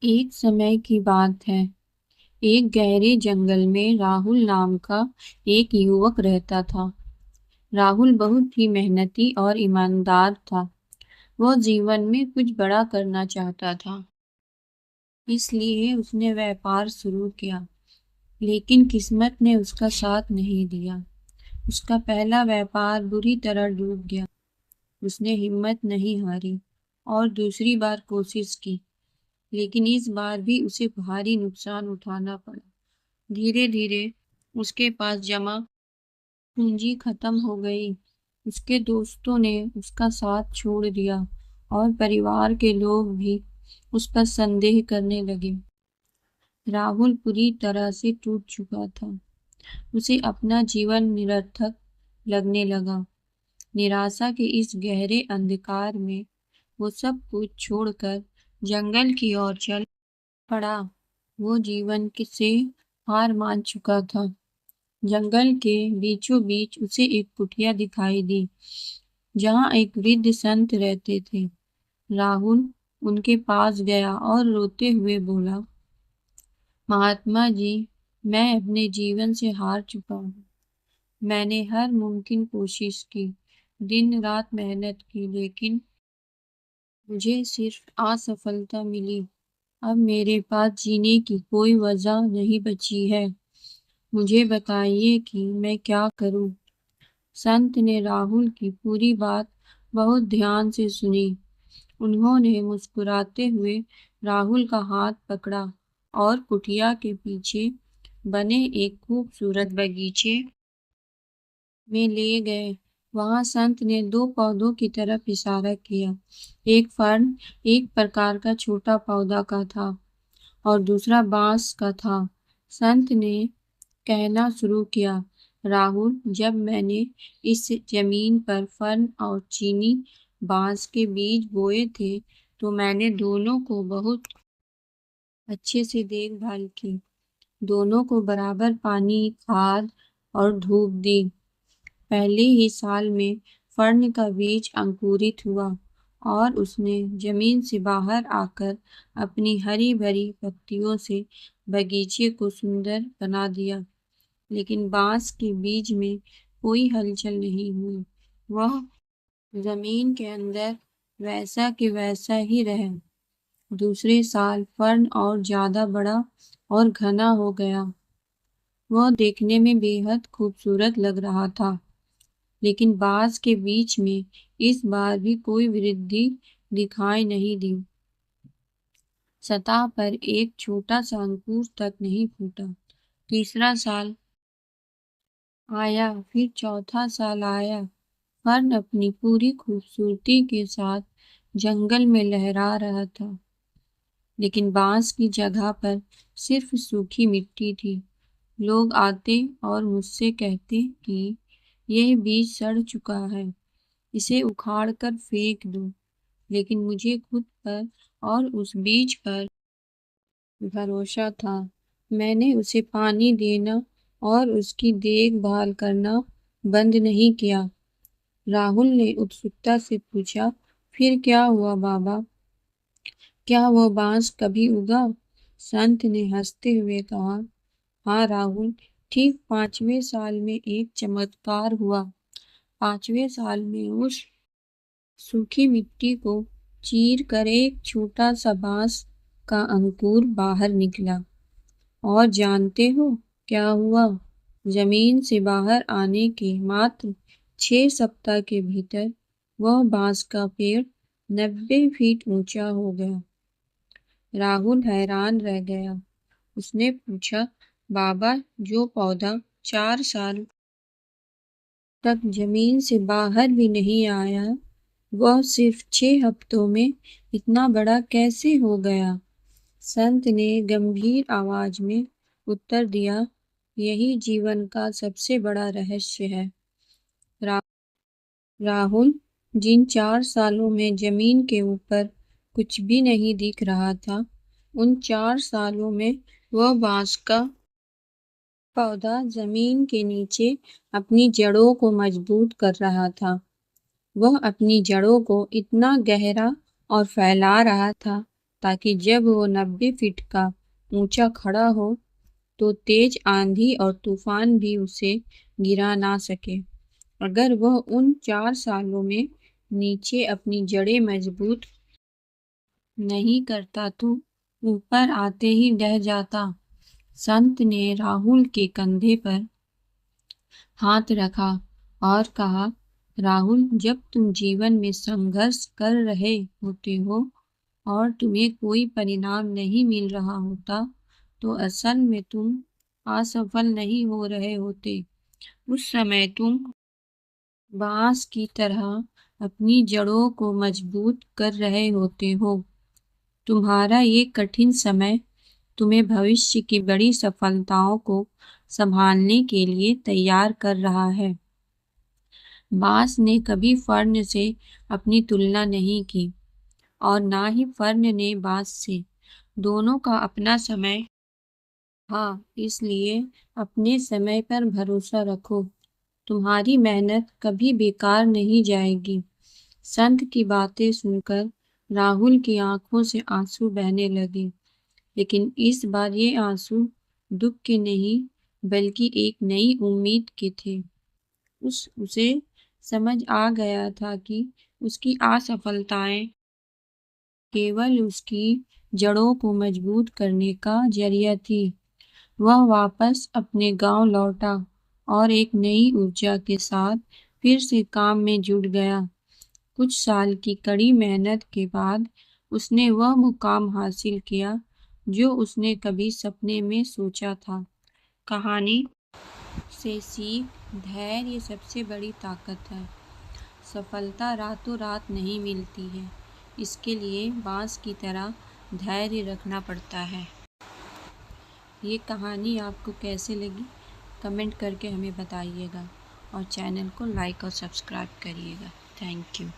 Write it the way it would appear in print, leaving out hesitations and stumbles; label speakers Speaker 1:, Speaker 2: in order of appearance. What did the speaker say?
Speaker 1: एक समय की बात है। एक गहरे जंगल में राहुल नाम का एक युवक रहता था। राहुल बहुत ही मेहनती और ईमानदार था। वह जीवन में कुछ बड़ा करना चाहता था, इसलिए उसने व्यापार शुरू किया। लेकिन किस्मत ने उसका साथ नहीं दिया। उसका पहला व्यापार बुरी तरह डूब गया। उसने हिम्मत नहीं हारी और दूसरी बार कोशिश की, लेकिन इस बार भी उसे भारी नुकसान उठाना पड़ा। धीरे धीरे उसके पास जमा पूंजी खत्म हो गई। उसके दोस्तों ने उसका साथ छोड़ दिया और परिवार के लोग भी उस पर संदेह करने लगे। राहुल पूरी तरह से टूट चुका था। उसे अपना जीवन निरर्थक लगने लगा। निराशा के इस गहरे अंधकार में वो सब कुछ छोड़कर जंगल की ओर चल पड़ा। वो जीवन से हार मान चुका था। जंगल के बीचों बीच उसे एक कुटिया दिखाई दी, जहाँ एक वृद्ध संत रहते थे। राहुल उनके पास गया और रोते हुए बोला, महात्मा जी, मैं अपने जीवन से हार चुका हूँ। मैंने हर मुमकिन कोशिश की, दिन रात मेहनत की, लेकिन मुझे सिर्फ असफलता मिली। अब मेरे पास जीने की कोई वजह नहीं बची है। मुझे बताइए कि मैं क्या करूं। संत ने राहुल की पूरी बात बहुत ध्यान से सुनी। उन्होंने मुस्कुराते हुए राहुल का हाथ पकड़ा और कुटिया के पीछे बने एक खूबसूरत बगीचे में ले गए। वहां संत ने दो पौधों की तरफ इशारा किया। एक फर्न एक प्रकार का छोटा पौधा का था और दूसरा बांस का था। संत ने कहना शुरू किया, राहुल, जब मैंने इस जमीन पर फर्न और चीनी बांस के बीज बोए थे, तो मैंने दोनों को बहुत अच्छे से देखभाल की। दोनों को बराबर पानी, खाद और धूप दी। पहले ही साल में फर्न का बीज अंकुरित हुआ और उसने जमीन से बाहर आकर अपनी हरी भरी पत्तियों से बगीचे को सुंदर बना दिया। लेकिन बांस के बीज में कोई हलचल नहीं हुई। वह जमीन के अंदर वैसा के वैसा ही रहा। दूसरे साल फर्न और ज्यादा बड़ा और घना हो गया। वह देखने में बेहद खूबसूरत लग रहा था, लेकिन बांस के बीच में इस बार भी कोई वृद्धि दिखाई नहीं दी। सतह पर एक छोटा सा अंकुर तक नहीं फूटा। तीसरा साल आया, फिर चौथा साल आया। फर्न अपनी पूरी खूबसूरती के साथ जंगल में लहरा रहा था, लेकिन बांस की जगह पर सिर्फ सूखी मिट्टी थी। लोग आते और मुझसे कहते कि यह बीज सड़ चुका है, इसे उखाड़ कर फेंक दो। लेकिन मुझे खुद पर और उस बीज पर भरोसा था। मैंने उसे पानी देना और उसकी देखभाल करना बंद नहीं किया। राहुल ने उत्सुकता से पूछा, फिर क्या हुआ बाबा? क्या वो बांस कभी उगा? संत ने हंसते हुए कहा, हाँ राहुल, ठीक 5वें साल में एक चमत्कार हुआ। 5वें साल में उस सूखी मिट्टी को चीर कर एक छोटा सा बांस का अंकुर बाहर निकला। और जानते हो क्या हुआ? जमीन से बाहर आने के मात्र 6 सप्ताह के भीतर वह बांस का पेड़ 90 फीट ऊंचा हो गया। राहुल हैरान रह गया। उसने पूछा, बाबा, जो पौधा 4 साल तक जमीन से बाहर भी नहीं आया, वह सिर्फ 6 हफ्तों में इतना बड़ा कैसे हो गया? संत ने गंभीर आवाज में उत्तर दिया, यही जीवन का सबसे बड़ा रहस्य है। रा, राहुल, जिन 4 सालों में जमीन के ऊपर कुछ भी नहीं दिख रहा था, उन 4 सालों में वह बांस का पौधा जमीन के नीचे अपनी जड़ों को मजबूत कर रहा था। वह अपनी जड़ों को इतना गहरा और फैला रहा था ताकि जब वो 90 फीट का ऊंचा खड़ा हो तो तेज आंधी और तूफान भी उसे गिरा ना सके। अगर वह उन 4 सालों में नीचे अपनी जड़ें मजबूत नहीं करता तो ऊपर आते ही ढह जाता। संत ने राहुल के कंधे पर हाथ रखा और कहा, राहुल, जब तुम जीवन में संघर्ष कर रहे होते हो और तुम्हें कोई परिणाम नहीं मिल रहा होता तो असल में तुम असफल नहीं हो रहे होते। उस समय तुम बांस की तरह अपनी जड़ों को मजबूत कर रहे होते हो। तुम्हारा ये कठिन समय तुम्हें भविष्य की बड़ी सफलताओं को संभालने के लिए तैयार कर रहा है। बांस ने कभी फर्न से अपनी तुलना नहीं की और ना ही फर्न ने बांस से। दोनों का अपना समय था, इसलिए अपने समय पर भरोसा रखो। तुम्हारी मेहनत कभी बेकार नहीं जाएगी। संत की बातें सुनकर राहुल की आंखों से आंसू बहने लगे, लेकिन इस बार ये आंसू दुख के नहीं बल्कि एक नई उम्मीद के थे। उसे समझ आ गया था कि उसकी असफलताएं केवल उसकी जड़ों को मजबूत करने का जरिया थी। वह वापस अपने गांव लौटा और एक नई ऊर्जा के साथ फिर से काम में जुट गया। कुछ साल की कड़ी मेहनत के बाद उसने वह मुकाम हासिल किया जो उसने कभी सपने में सोचा था। कहानी से सीख, धैर्य सबसे बड़ी ताकत है। सफलता रातों रात नहीं मिलती है, इसके लिए बांस की तरह धैर्य रखना पड़ता है। ये कहानी आपको कैसे लगी कमेंट करके हमें बताइएगा और चैनल को लाइक और सब्सक्राइब करिएगा। Thank you.